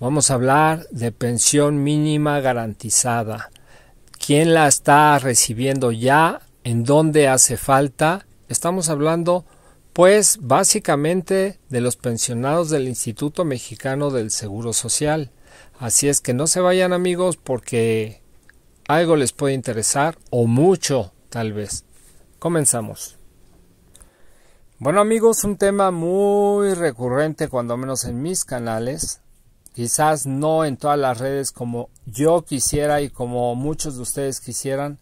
Vamos a hablar de pensión mínima garantizada. ¿Quién la está recibiendo ya? ¿En dónde hace falta? Estamos hablando, pues, básicamente de los pensionados del Instituto Mexicano del Seguro Social. Así es que no se vayan, amigos, porque algo les puede interesar o mucho, tal vez. Comenzamos. Bueno, amigos, un tema muy recurrente, cuando menos en mis canales. Quizás no en todas las redes como yo quisiera y como muchos de ustedes quisieran,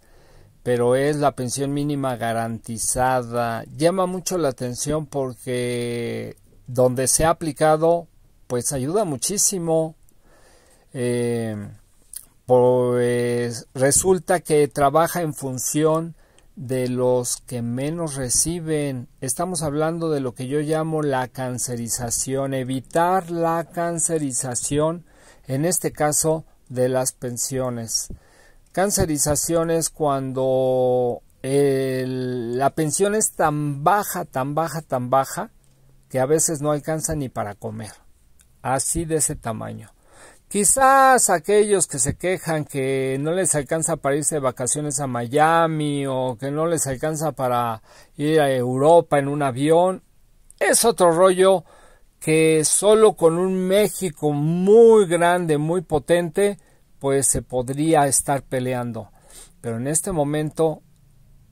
pero es la pensión mínima garantizada. Llama mucho la atención porque donde se ha aplicado, pues ayuda muchísimo. Pues resulta que trabaja en función de los que menos reciben. Estamos hablando de lo que yo llamo la cancerización, evitar la cancerización, en este caso de las pensiones. Cancerización es cuando la pensión es tan baja, que a veces no alcanza ni para comer. Así de ese tamaño. Quizás aquellos que se quejan que no les alcanza para irse de vacaciones a Miami o que no les alcanza para ir a Europa en un avión, es otro rollo que solo con un México muy grande, muy potente, pues se podría estar peleando. Pero en este momento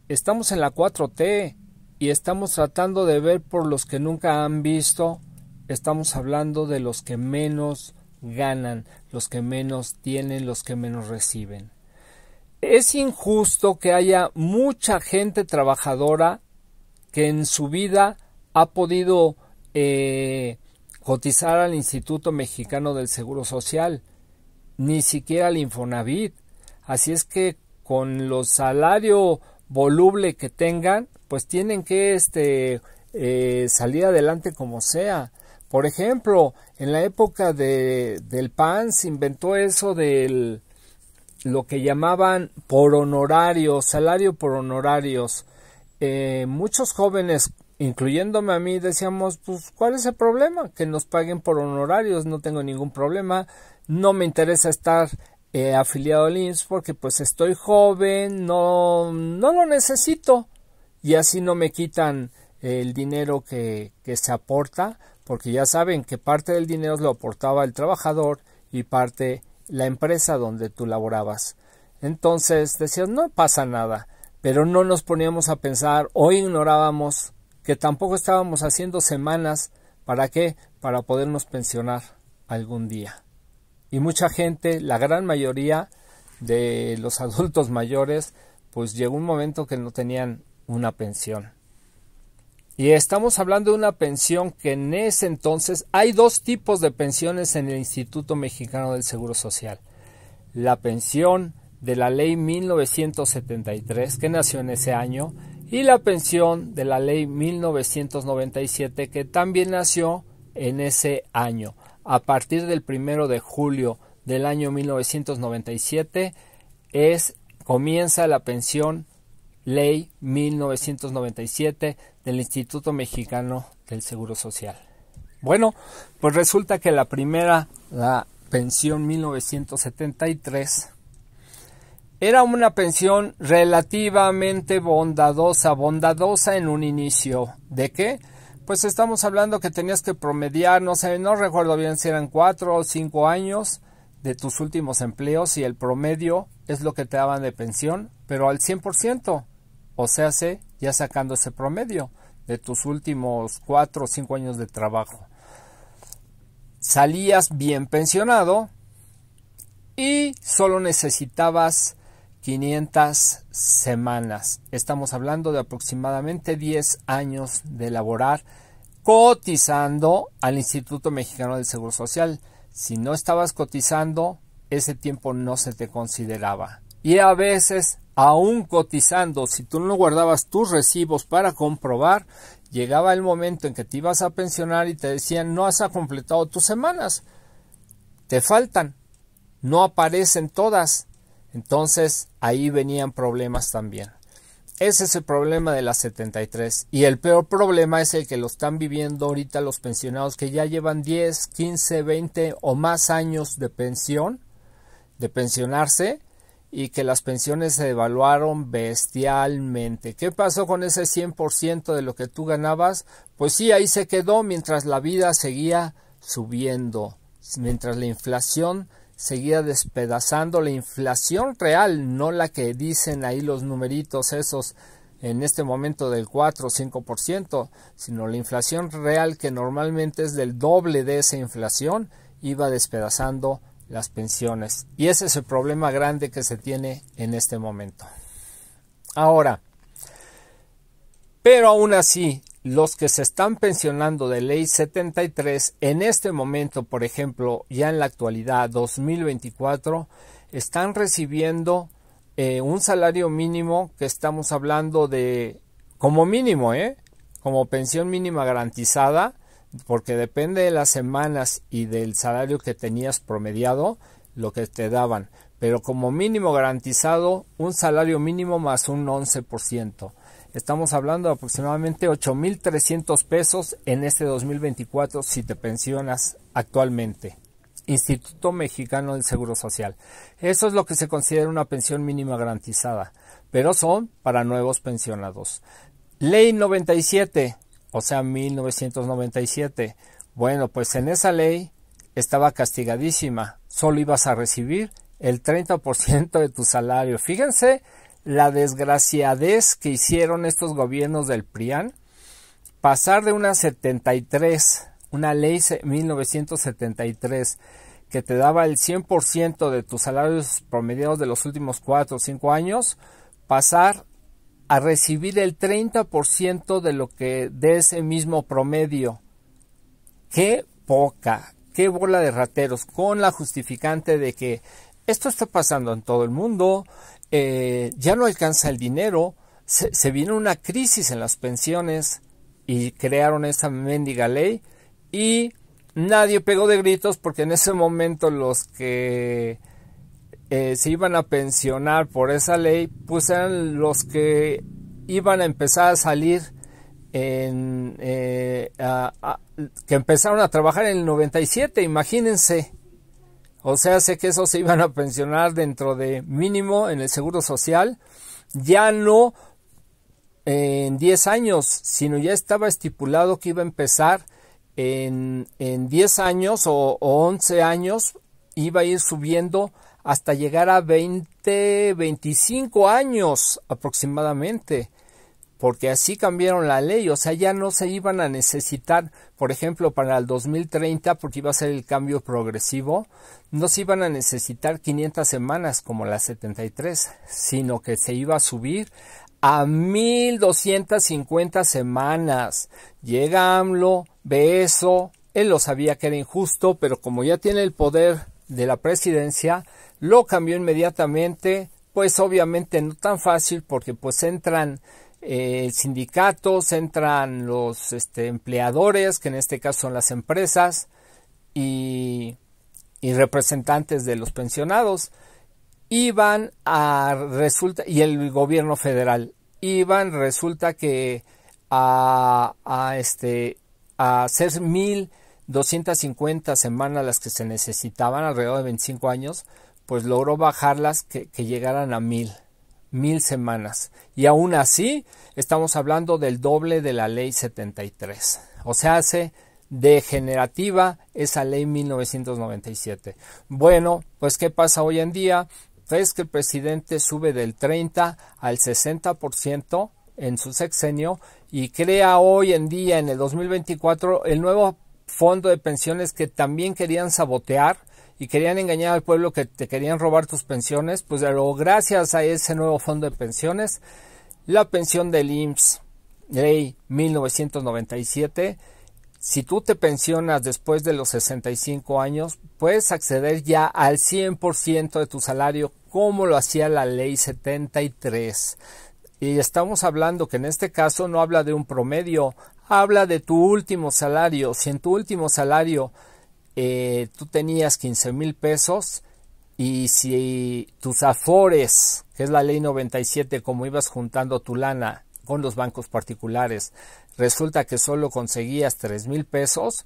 estamos en la 4T y estamos tratando de ver por los que nunca han visto. Estamos hablando de los que menos ganan, los que menos tienen, los que menos reciben. Es injusto que haya mucha gente trabajadora que en su vida ha podido cotizar al Instituto Mexicano del Seguro Social, ni siquiera al Infonavit. Así es que con los salarios voluble que tengan, pues tienen que salir adelante como sea. Por ejemplo, en la época del PAN se inventó eso de lo que llamaban por honorarios, salario por honorarios. Muchos jóvenes, incluyéndome a mí, decíamos, pues, ¿cuál es el problema? Que nos paguen por honorarios, no tengo ningún problema, no me interesa estar afiliado al IMSS porque pues estoy joven, no lo necesito y así no me quitan el dinero que se aporta, porque ya saben que parte del dinero lo aportaba el trabajador y parte la empresa donde tú laborabas. Entonces decías, no pasa nada, pero no nos poníamos a pensar o ignorábamos que tampoco estábamos haciendo semanas. ¿Para qué? Para podernos pensionar algún día. Y mucha gente, la gran mayoría de los adultos mayores, pues llegó un momento que no tenían una pensión. Y estamos hablando de una pensión que en ese entonces hay dos tipos de pensiones en el Instituto Mexicano del Seguro Social. La pensión de la ley 1973, que nació en ese año, y la pensión de la ley 1997, que también nació en ese año. A partir del 1 de julio del año 1997 comienza la pensión Ley 1997 del Instituto Mexicano del Seguro Social. Bueno, pues resulta que la primera, la pensión 1973, era una pensión relativamente bondadosa en un inicio. ¿De qué? Pues estamos hablando que tenías que promediar, no recuerdo bien si eran 4 o 5 años de tus últimos empleos y el promedio es lo que te daban de pensión, pero al 100%. O sea, ya sacando ese promedio de tus últimos 4 o 5 años de trabajo. Salías bien pensionado y solo necesitabas 500 semanas. Estamos hablando de aproximadamente 10 años de laborar cotizando al Instituto Mexicano del Seguro Social. Si no estabas cotizando, ese tiempo no se te consideraba. Y a veces, aún cotizando, si tú no guardabas tus recibos para comprobar, llegaba el momento en que te ibas a pensionar y te decían, no has completado tus semanas, te faltan, no aparecen todas. Entonces ahí venían problemas también. Ese es el problema de la 73. Y el peor problema es el que lo están viviendo ahorita los pensionados que ya llevan 10, 15, 20 o más años de pensión, de pensionarse, y que las pensiones se devaluaron bestialmente. ¿Qué pasó con ese 100% de lo que tú ganabas? Pues sí, ahí se quedó mientras la vida seguía subiendo, mientras la inflación seguía despedazando, la inflación real, no la que dicen ahí los numeritos esos en este momento del 4 o 5%, sino la inflación real, que normalmente es del doble de esa inflación, iba despedazando las pensiones. Y ese es el problema grande que se tiene en este momento. Ahora, pero aún así, los que se están pensionando de ley 73 en este momento, por ejemplo, ya en la actualidad 2024, están recibiendo un salario mínimo que estamos hablando de como mínimo, como pensión mínima garantizada, porque depende de las semanas y del salario que tenías promediado, lo que te daban, pero como mínimo garantizado, un salario mínimo más un 11%. Estamos hablando de aproximadamente 8,300 pesos en este 2024 si te pensionas actualmente. Instituto Mexicano del Seguro Social. Eso es lo que se considera una pensión mínima garantizada, pero son para nuevos pensionados. Ley 97, o sea 1997. Bueno, pues en esa ley estaba castigadísima. Solo ibas a recibir el 30% de tu salario. Fíjense la desgraciadez que hicieron estos gobiernos del PRIAN, pasar de una 73, una ley 1973, que te daba el 100% de tus salarios promediados de los últimos 4 o 5 años, pasar a recibir el 30% de ese mismo promedio. ¡Qué poca! ¡Qué bola de rateros! Con la justificante de que esto está pasando en todo el mundo, ya no alcanza el dinero, se vino una crisis en las pensiones y crearon esa mendiga ley y nadie pegó de gritos porque en ese momento los que se iban a pensionar por esa ley pues eran los que iban a empezar a salir que empezaron a trabajar en el 97, imagínense. O sea, sé que esos se iban a pensionar dentro de mínimo en el Seguro Social, ya no en 10 años, sino ya estaba estipulado que iba a empezar en 10 años o 11 años, iba a ir subiendo hasta llegar a 20, 25 años aproximadamente, porque así cambiaron la ley, o sea, ya no se iban a necesitar, por ejemplo, para el 2030, porque iba a ser el cambio progresivo, no se iban a necesitar 500 semanas como la 73, sino que se iba a subir a 1,250 semanas. Llega AMLO, ve eso, él lo sabía que era injusto, pero como ya tiene el poder de la presidencia, lo cambió inmediatamente, pues obviamente no tan fácil, porque pues entran sindicatos, entran los empleadores, que en este caso son las empresas, y representantes de los pensionados, y el gobierno federal, resulta que a hacer 1,250 semanas las que se necesitaban, alrededor de 25 años, pues logró bajarlas que llegaran a 1,000 semanas. Y aún así, estamos hablando del doble de la ley 73. O sea, hace degenerativa esa ley 1997. Bueno, pues ¿qué pasa hoy en día? Pues que el presidente sube del 30 al 60% en su sexenio y crea hoy en día, en el 2024, el nuevo fondo de pensiones que también querían sabotear y querían engañar al pueblo, que te querían robar tus pensiones. Pues gracias a ese nuevo fondo de pensiones, la pensión del IMSS, ley 1997, si tú te pensionas después de los 65 años, puedes acceder ya al 100% de tu salario, como lo hacía la ley 73. Y estamos hablando que en este caso no habla de un promedio, habla de tu último salario. Si en tu último salario tú tenías 15,000 pesos, y si tus afores, que es la ley 97, como ibas juntando tu lana con los bancos particulares, resulta que solo conseguías 3,000 pesos,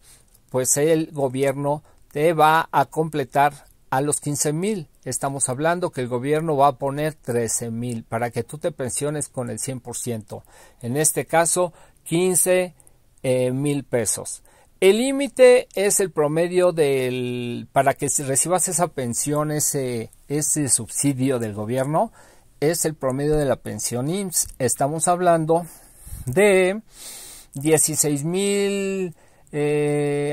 pues el gobierno te va a completar a los 15,000. Estamos hablando que el gobierno va a poner 13,000 para que tú te pensiones con el 100%. En este caso, 15,000 pesos. El límite es el promedio para que recibas esa pensión, ese subsidio del gobierno, es el promedio de la pensión IMSS. Estamos hablando de 16,000,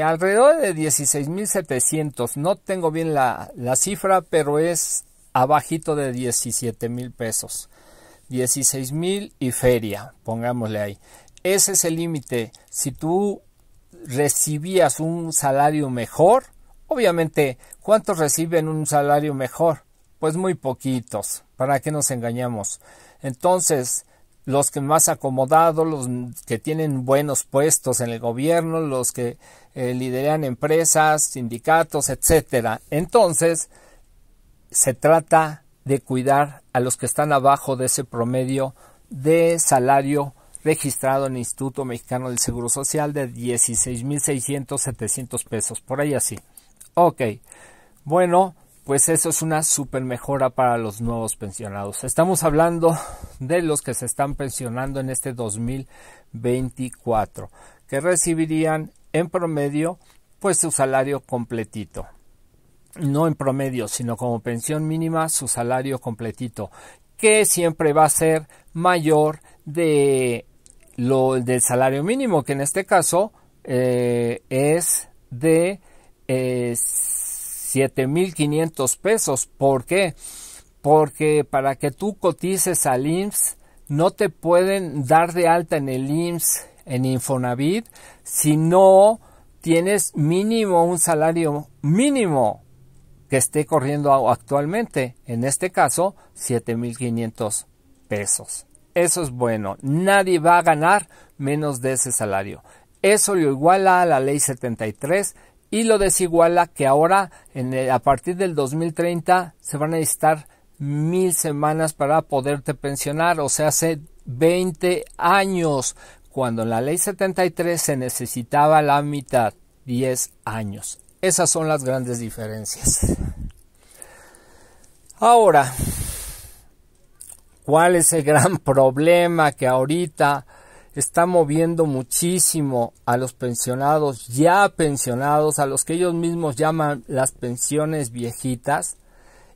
alrededor de 16,700. No tengo bien la cifra, pero es abajito de 17,000 pesos. 16,000 y feria, pongámosle ahí. Ese es el límite. Si tú recibías un salario mejor, obviamente, ¿cuántos reciben un salario mejor? Pues muy poquitos, ¿para qué nos engañamos? Entonces, los que más acomodados, los que tienen buenos puestos en el gobierno, los que lideran empresas, sindicatos, etcétera. Entonces, se trata de cuidar a los que están abajo de ese promedio de salario registrado en el Instituto Mexicano del Seguro Social de 16,600, 700 pesos, por ahí así. Ok, bueno, pues eso es una super mejora para los nuevos pensionados. Estamos hablando de los que se están pensionando en este 2024, que recibirían en promedio pues su salario completito. No en promedio, sino como pensión mínima su salario completito, que siempre va a ser mayor del salario mínimo, que en este caso es de 7,500 pesos. ¿Por qué? Porque para que tú cotices al IMSS no te pueden dar de alta en el IMSS, en Infonavit, si no tienes mínimo un salario mínimo que esté corriendo actualmente, en este caso 7,500 pesos. Eso es bueno, nadie va a ganar menos de ese salario. Eso lo iguala a la ley 73 y lo desiguala que ahora a partir del 2030 se van a necesitar 1,000 semanas para poderte pensionar, o sea, hace 20 años, cuando en la ley 73 se necesitaba la mitad, 10 años. Esas son las grandes diferencias. Ahora, ¿cuál es el gran problema que ahorita está moviendo muchísimo a los pensionados, ya pensionados, a los que ellos mismos llaman las pensiones viejitas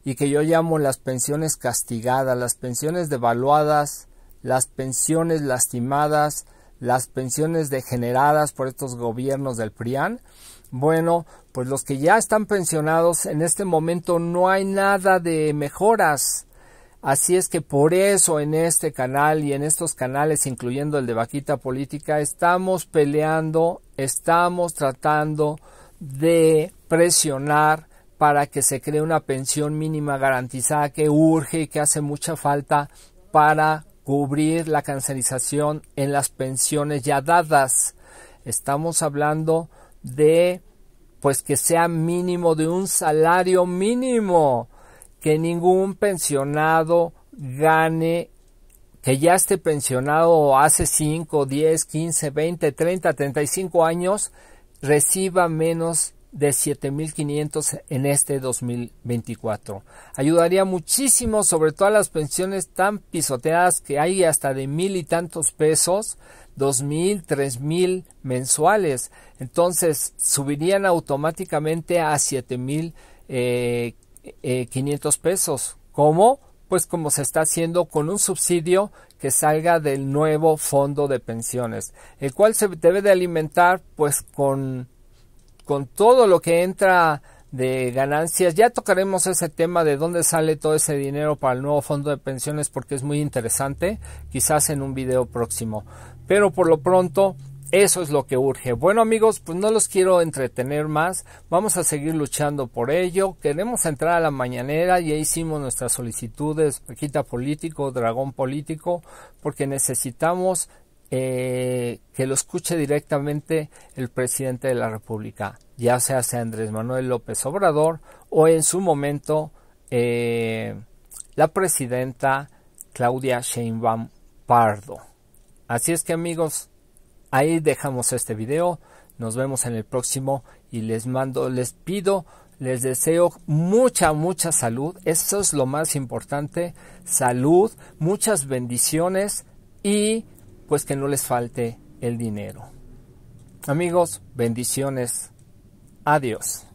y que yo llamo las pensiones castigadas, las pensiones devaluadas, las pensiones lastimadas, las pensiones degeneradas por estos gobiernos del PRIAN? Bueno, pues los que ya están pensionados en este momento no hay nada de mejoras. Así es que por eso en este canal y en estos canales, incluyendo el de Vaquita Política, estamos peleando, estamos tratando de presionar para que se cree una pensión mínima garantizada que urge y que hace mucha falta para cubrir la cancerización en las pensiones ya dadas. Estamos hablando de pues que sea mínimo de un salario mínimo, que ningún pensionado gane, que ya esté pensionado hace 5, 10, 15, 20, 30, 35 años, reciba menos de 7,500 en este 2024. Ayudaría muchísimo, sobre todo a las pensiones tan pisoteadas que hay hasta de 1,000 y tantos pesos, 2,000, 3,000 mensuales. Entonces subirían automáticamente a 7,500 pesos. ¿Cómo? Pues como se está haciendo con un subsidio que salga del nuevo fondo de pensiones, el cual se debe de alimentar pues con todo lo que entra de ganancias. Ya tocaremos ese tema de dónde sale todo ese dinero para el nuevo fondo de pensiones, porque es muy interesante, quizás en un video próximo. Pero por lo pronto, eso es lo que urge. Bueno amigos, pues no los quiero entretener más, vamos a seguir luchando por ello. Queremos entrar a la mañanera, ya hicimos nuestras solicitudes, Vaquita Político, Dragón Político, porque necesitamos que lo escuche directamente el presidente de la República, ya sea Andrés Manuel López Obrador o en su momento la presidenta Claudia Sheinbaum Pardo. Así es que, amigos, ahí dejamos este video. Nos vemos en el próximo y les deseo mucha salud. Eso es lo más importante. Salud, muchas bendiciones y pues que no les falte el dinero. Amigos, bendiciones. Adiós.